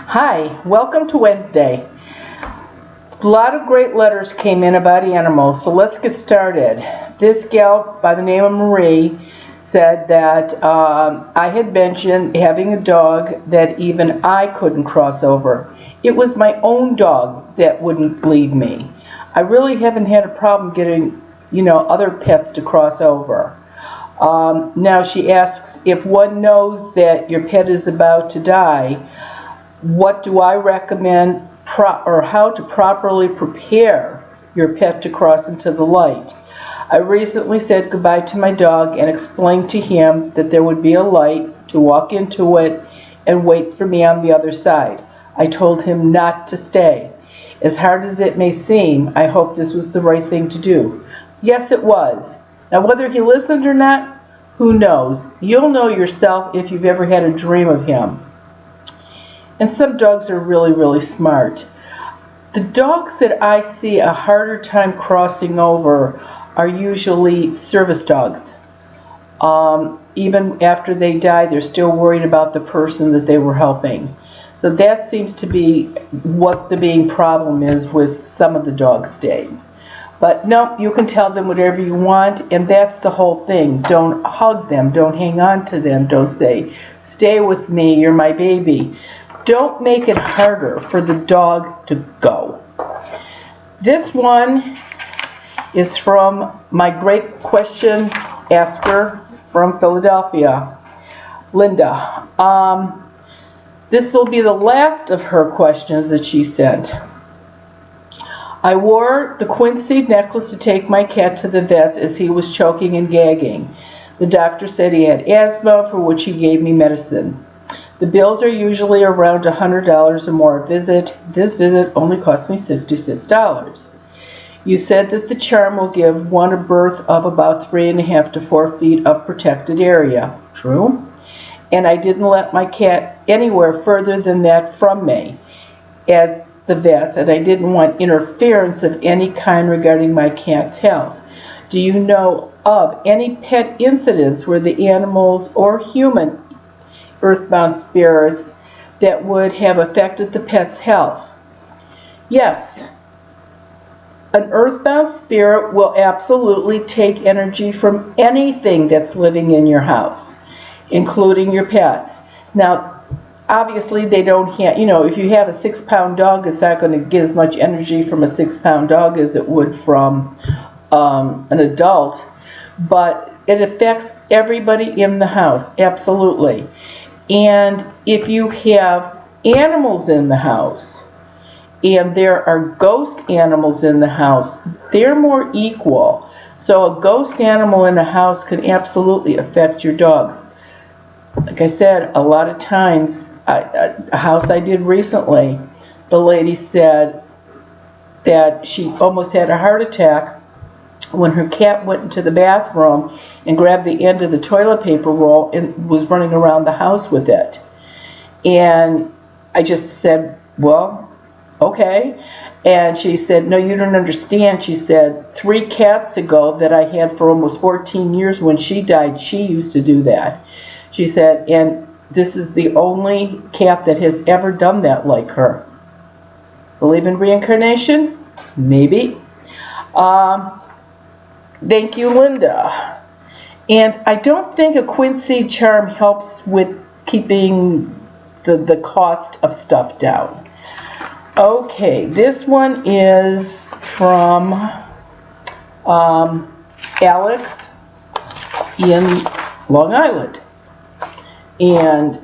Hi, welcome to Wednesday. A lot of great letters came in about animals, so let's get started. This gal by the name of Marie said that I had mentioned having a dog that even I couldn't cross over. It was my own dog that wouldn't leave me. I really haven't had a problem getting, other pets to cross over. Now she asks, if one knows that your pet is about to die, what do I recommend or how to properly prepare your pet to cross into the light? I recently said goodbye to my dog and explained to him that there would be a light to walk into it and wait for me on the other side. I told him not to stay. As hard as it may seem, I hope this was the right thing to do. Yes, it was. Now, whether he listened or not, who knows? You'll know yourself if you've ever had a dream of him. And some dogs are really, really smart. The dogs that I see a harder time crossing over are usually service dogs. Even after they die, they're still worried about the person that they were helping. So that seems to be what the main problem is with some of the dogs staying. But no, you can tell them whatever you want, and that's the whole thing. Don't hug them, don't hang on to them, don't say, stay with me, you're my baby. Don't make it harder for the dog to go. This one is from my great question asker from Philadelphia, Linda. This will be the last of her questions that she sent. I wore the quince necklace to take my cat to the vet's as he was choking and gagging. The doctor said he had asthma, for which he gave me medicine. The bills are usually around $100 or more a visit. This visit only cost me $66. You said that the charm will give one a berth of about 3.5 to 4 feet of protected area. True. And I didn't let my cat anywhere further than that from me at the vet's, and I didn't want interference of any kind regarding my cat's health. Do you know of any pet incidents where the animals or human earthbound spirits that would have affected the pet's health? Yes. An earthbound spirit will absolutely take energy from anything that's living in your house, including your pets. Now, obviously they don't have, if you have a 6-pound dog, it's not going to get as much energy from a 6-pound dog as it would from an adult, but it affects everybody in the house, absolutely. And if you have animals in the house, and there are ghost animals in the house, they're more equal. So a ghost animal in the house can absolutely affect your dogs. Like I said, a lot of times, a house I did recently, the lady said that she almost had a heart attack when her cat went into the bathroom and grabbed the end of the toilet paper roll and was running around the house with it. And I just said, well, okay. And she said, no, you don't understand. She said, 3 cats ago that I had for almost 14 years, when she died, she used to do that. She said, and this is the only cat that has ever done that like her. Believe in reincarnation? Maybe. Thank you, Linda. And I don't think a quince charm helps with keeping the cost of stuff down. Okay, this one is from Alex in Long Island. And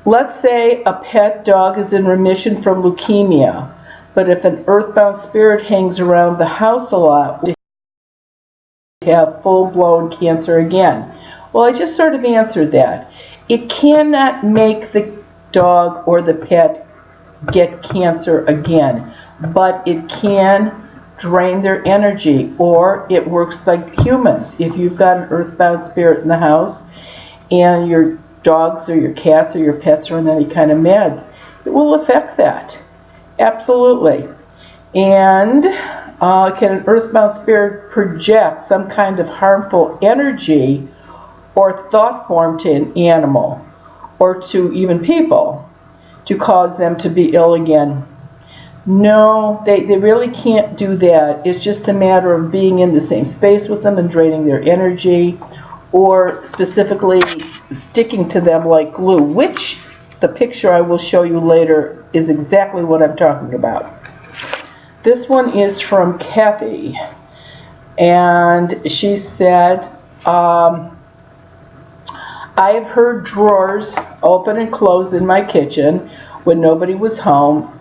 let's say a pet dog is in remission from leukemia, but if an earthbound spirit hangs around the house a lot, have full-blown cancer again. Well, I just sort of answered that. It cannot make the dog or the pet get cancer again, but it can drain their energy, or it works like humans. If you've got an earthbound spirit in the house and your dogs or your cats or your pets are on any kind of meds, it will affect that. Absolutely. And can an earthbound spirit project some kind of harmful energy or thought form to an animal or to even people? to cause them to be ill again. No, they really can't do that. It's just a matter of being in the same space with them and draining their energy, or specifically sticking to them like glue, which the picture I will show you later is exactly what I'm talking about. This one is from Kathy, and she said, I have heard drawers open and close in my kitchen when nobody was home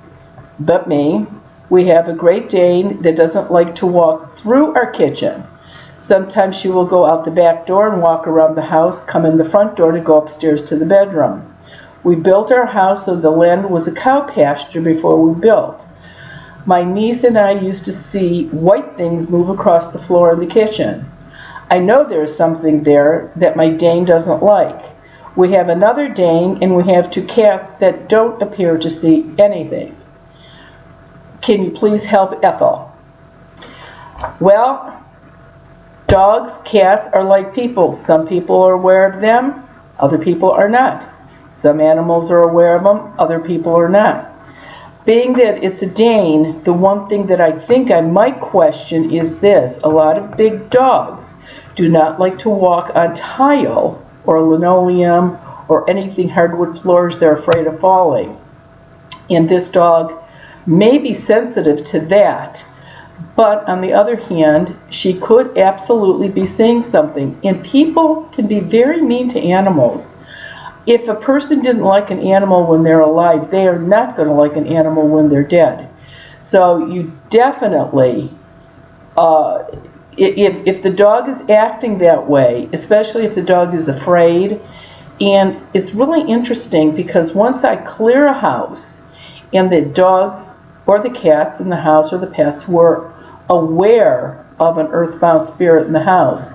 but me. We have a Great Dane that doesn't like to walk through our kitchen. Sometimes she will go out the back door and walk around the house, come in the front door to go upstairs to the bedroom. We built our house so the land was a cow pasture before we built. My niece and I used to see white things move across the floor in the kitchen. I know there is something there that my Dane doesn't like. We have another Dane and we have 2 cats that don't appear to see anything. Can you please help Ethel? Well, dogs, cats are like people. Some people are aware of them, other people are not. Some animals are aware of them, other people are not. Being that it's a Dane, the one thing that I think I might question is this. A lot of big dogs do not like to walk on tile or linoleum or anything hardwood floors. They're afraid of falling. And this dog may be sensitive to that. But on the other hand, she could absolutely be seeing something. And people can be very mean to animals. If a person didn't like an animal when they're alive, they are not going to like an animal when they're dead. So you definitely, if the dog is acting that way, especially if the dog is afraid, and it's really interesting because once I clear a house and the dogs or the cats in the house or the pets were aware of an earthbound spirit in the house,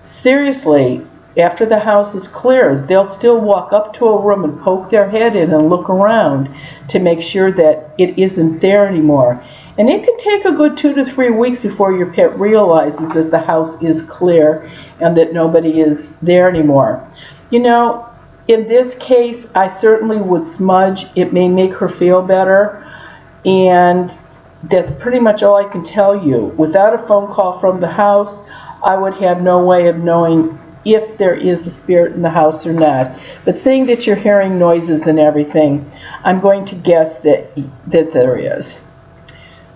seriously, after the house is cleared, they'll still walk up to a room and poke their head in and look around to make sure that it isn't there anymore. And it can take a good 2 to 3 weeks before your pet realizes that the house is clear and that nobody is there anymore. You know, in this case, I certainly would smudge. It may make her feel better. And that's pretty much all I can tell you. Without a phone call from the house, I would have no way of knowing if there is a spirit in the house or not. But seeing that you're hearing noises and everything, I'm going to guess that there is.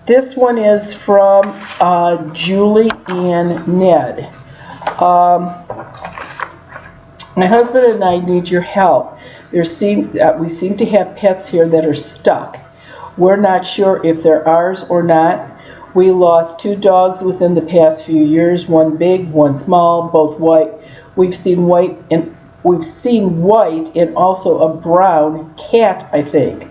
This one is from Julie and Ned. My husband and I need your help. We seem to have pets here that are stuck. We're not sure if they're ours or not. We lost 2 dogs within the past few years, one big, one small, both white. We've seen white and also a brown cat, I think.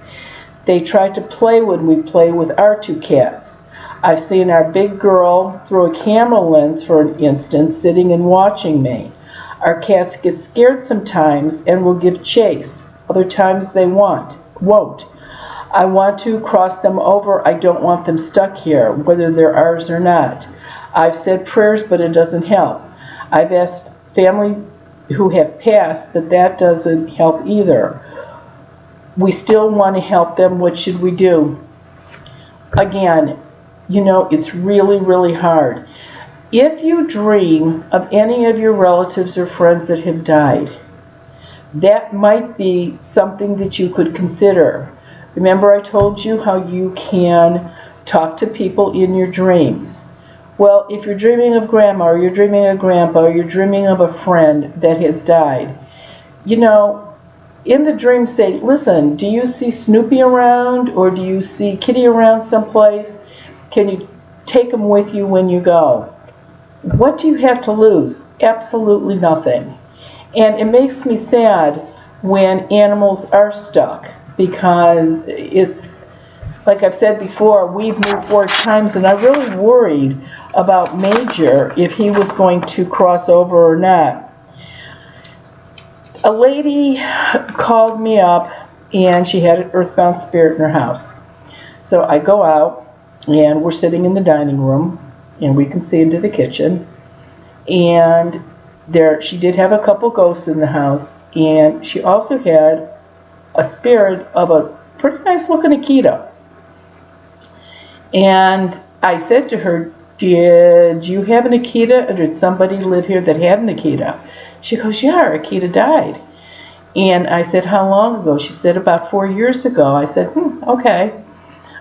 They tried to play when we play with our 2 cats. I've seen our big girl through a camera lens for an instant, sitting and watching me. Our cats get scared sometimes and will give chase. Other times they won't. I want to cross them over. I don't want them stuck here, whether they're ours or not. I've said prayers, but it doesn't help. I've asked family who have passed, but that doesn't help either. We still want to help them. What should we do? Again, you know, it's really, really hard. If you dream of any of your relatives or friends that have died, that might be something that you could consider. Remember I told you how you can talk to people in your dreams. Well, if you're dreaming of grandma, or you're dreaming of grandpa, or you're dreaming of a friend that has died, you know, in the dream say, listen, do you see Snoopy around, or do you see Kitty around someplace? Can you take them with you when you go? What do you have to lose? Absolutely nothing. And it makes me sad when animals are stuck, because it's, like I've said before, we've moved 4 times, and I really worried about Major, if he was going to cross over or not. A lady called me up, and she had an earthbound spirit in her house. So I go out, and we're sitting in the dining room, and we can see into the kitchen. And she did have a couple ghosts in the house, and she also had a spirit of a pretty nice looking Akita. And I said to her, did you have an Akita, or did somebody live here that had an Akita? She goes, yeah, our Akita died. And I said, how long ago? She said, about 4 years ago. I said, okay.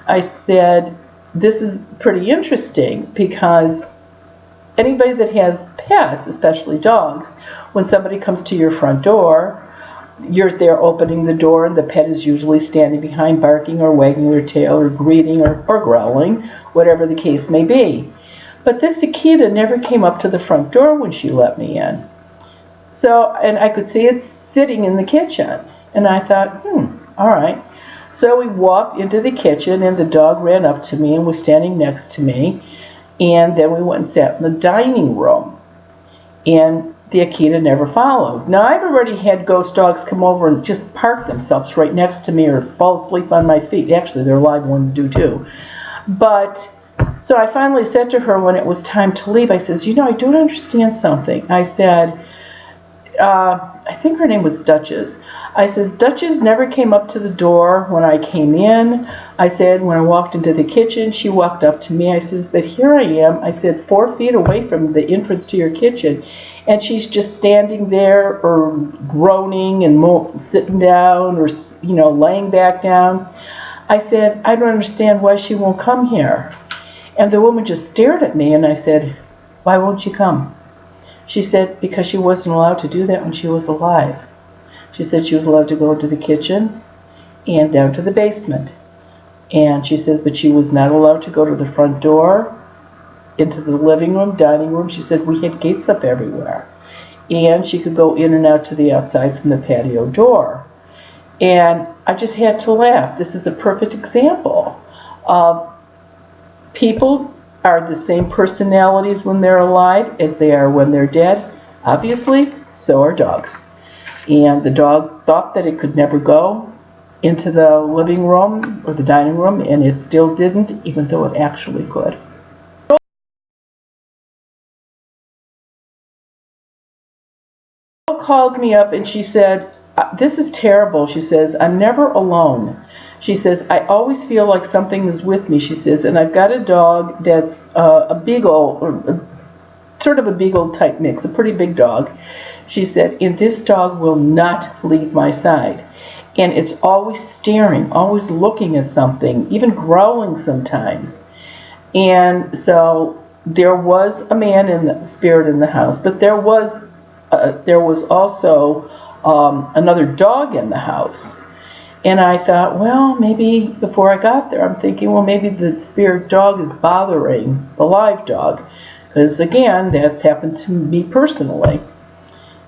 I said, this is pretty interesting because anybody that has pets, especially dogs, when somebody comes to your front door, you're there opening the door and the pet is usually standing behind, barking or wagging their tail or greeting or growling, whatever the case may be. But this Akita never came up to the front door when she let me in. So, and I could see it sitting in the kitchen. And I thought, all right. So we walked into the kitchen and the dog ran up to me and was standing next to me. And then we went and sat in the dining room. And the Akita never followed. Now, I've already had ghost dogs come over and just park themselves right next to me or fall asleep on my feet. Actually, their live ones do too. But, so I finally said to her when it was time to leave, I says, I don't understand something. I said, I think her name was Duchess. I says, Duchess never came up to the door when I came in. I said, when I walked into the kitchen, she walked up to me. I says, but here I am. I said, 4 feet away from the entrance to your kitchen. And she's just standing there or groaning and sitting down or, laying back down. I said, I don't understand why she won't come here. And the woman just stared at me and I said, why won't she come? She said, because she wasn't allowed to do that when she was alive. She said she was allowed to go into the kitchen and down to the basement. And she said, but she was not allowed to go to the front door, into the living room, dining room. She said we had gates up everywhere. And she could go in and out to the outside from the patio door. And I just had to laugh. This is a perfect example of people are the same personalities when they're alive as they are when they're dead. Obviously, so are dogs. And the dog thought that it could never go into the living room or the dining room, and it still didn't, even though it actually could. Called me up and she said, this is terrible. She says, I'm never alone. She says, I always feel like something is with me. She says, and I've got a dog that's a beagle, or sort of a beagle type mix, a pretty big dog. She said, and this dog will not leave my side. And it's always staring, always looking at something, even growling sometimes. And so there was a man in the spirit in the house, but there was also another dog in the house. And I thought, well, maybe before I got there, I'm thinking, well, maybe the spirit dog is bothering the live dog. Because again, that's happened to me personally.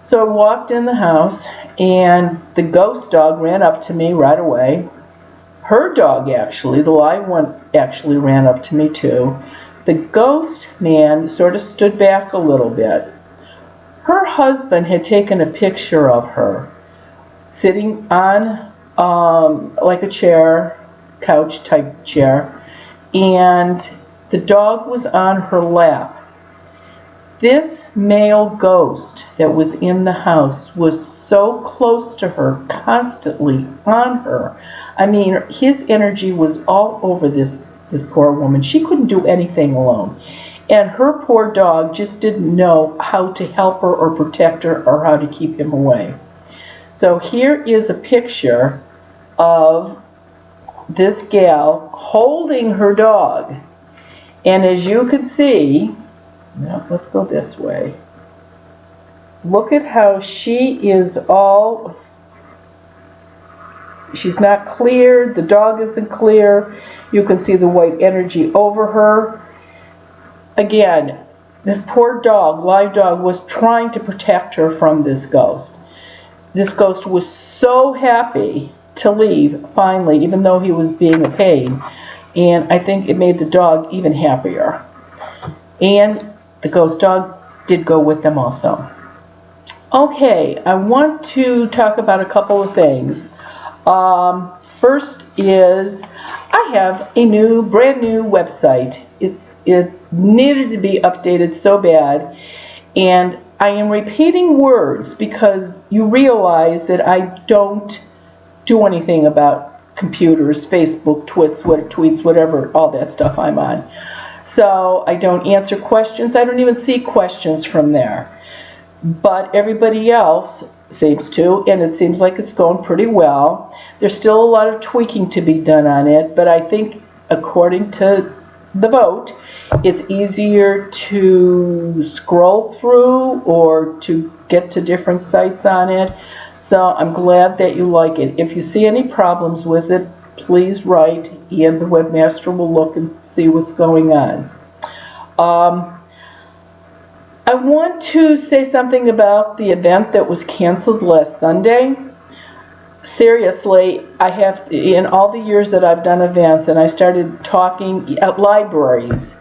So I walked in the house and the ghost dog ran up to me right away. Her dog actually, the live one actually ran up to me too. The ghost man sort of stood back a little bit. Her husband had taken a picture of her sitting on like a chair, couch type chair, and the dog was on her lap. This male ghost that was in the house was so close to her, constantly on her. I mean, his energy was all over this poor woman. She couldn't do anything alone. And her poor dog just didn't know how to help her or protect her or how to keep him away. So here is a picture of this gal holding her dog. And as you can see, now let's go this way. Look at how she is all, she's not clear, the dog isn't clear. You can see the white energy over her. Again, this poor dog, live dog, was trying to protect her from this ghost. This ghost was so happy to leave, finally, even though he was being a pain. And I think it made the dog even happier. And the ghost dog did go with them also. Okay, I want to talk about a couple of things. First is, I have a brand new website. It needed to be updated so bad, and I am repeating words because you realize that I don't do anything about computers, Facebook, tweets, whatever, all that stuff I'm on. So I don't answer questions. I don't even see questions from there. But everybody else seems to, and it seems like it's going pretty well. There's still a lot of tweaking to be done on it, but I think according to the vote, it's easier to scroll through or to get to different sites on it. So I'm glad that you like it. If you see any problems with it, please write, and the webmaster will look and see what's going on. I want to say something about the event that was canceled last Sunday. Seriously, I have, in all the years that I've done events, and I started talking at libraries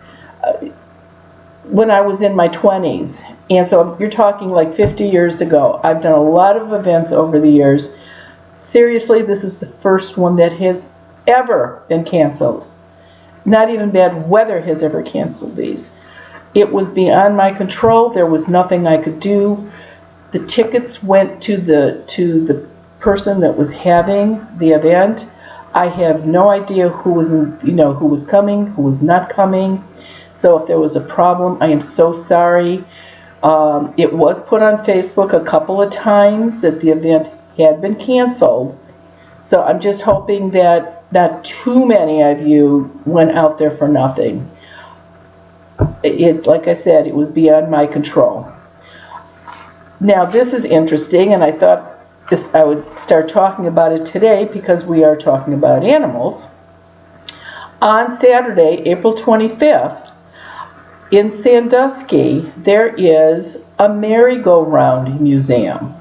when I was in my 20s, and so you're talking like 50 years ago. I've done a lot of events over the years. Seriously, this is the first one that has ever been canceled. Not even bad weather has ever canceled these. It was beyond my control. There was nothing I could do. The tickets went to the person that was having the event. I have no idea who was coming, who was not coming. So if there was a problem, I am so sorry. It was put on Facebook a couple of times that the event had been canceled. So I'm just hoping that not too many of you went out there for nothing. Like I said, it was beyond my control. Now this is interesting, and I thought I would start talking about it today because we are talking about animals. On Saturday, April 25th, in Sandusky, there is a merry-go-round museum.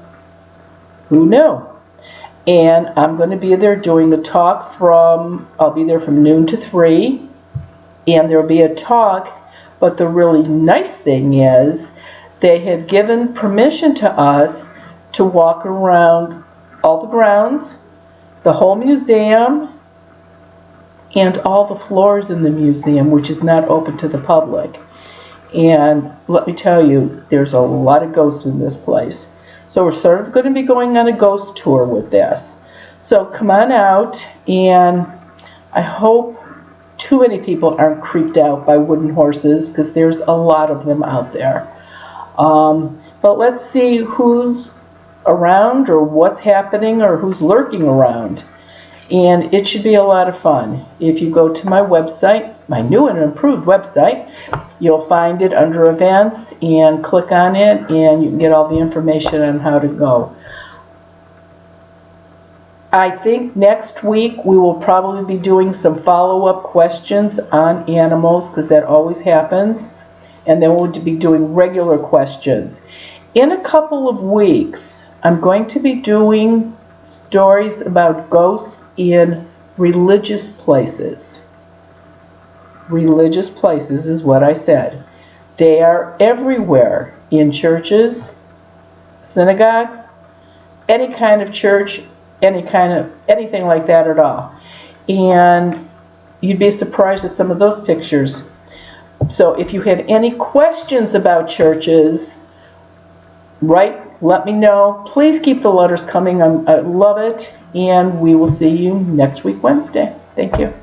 Who knew? And I'm going to be there doing a talk I'll be there from noon to 3, and there will be a talk, but the really nice thing is they have given permission to us to walk around all the grounds, the whole museum, and all the floors in the museum, which is not open to the public. And let me tell you, there's a lot of ghosts in this place. So we're sort of going to be going on a ghost tour with this. So come on out, and I hope too many people aren't creeped out by wooden horses, because there's a lot of them out there. But let's see who's around or what's happening or who's lurking around. And it should be a lot of fun. If you go to my website, my new and improved website, you'll find it under events and click on it, and you can get all the information on how to go. I think next week we will probably be doing some follow-up questions on animals, because that always happens, and then we'll be doing regular questions. In a couple of weeks, I'm going to be doing stories about ghosts in religious places. Religious places is what I said. They are everywhere, in churches, synagogues, any kind of church, anything like that at all. And you'd be surprised at some of those pictures. So if you have any questions about churches, let me know. Please keep the letters coming. I love it. And we will see you next week, Wednesday. Thank you.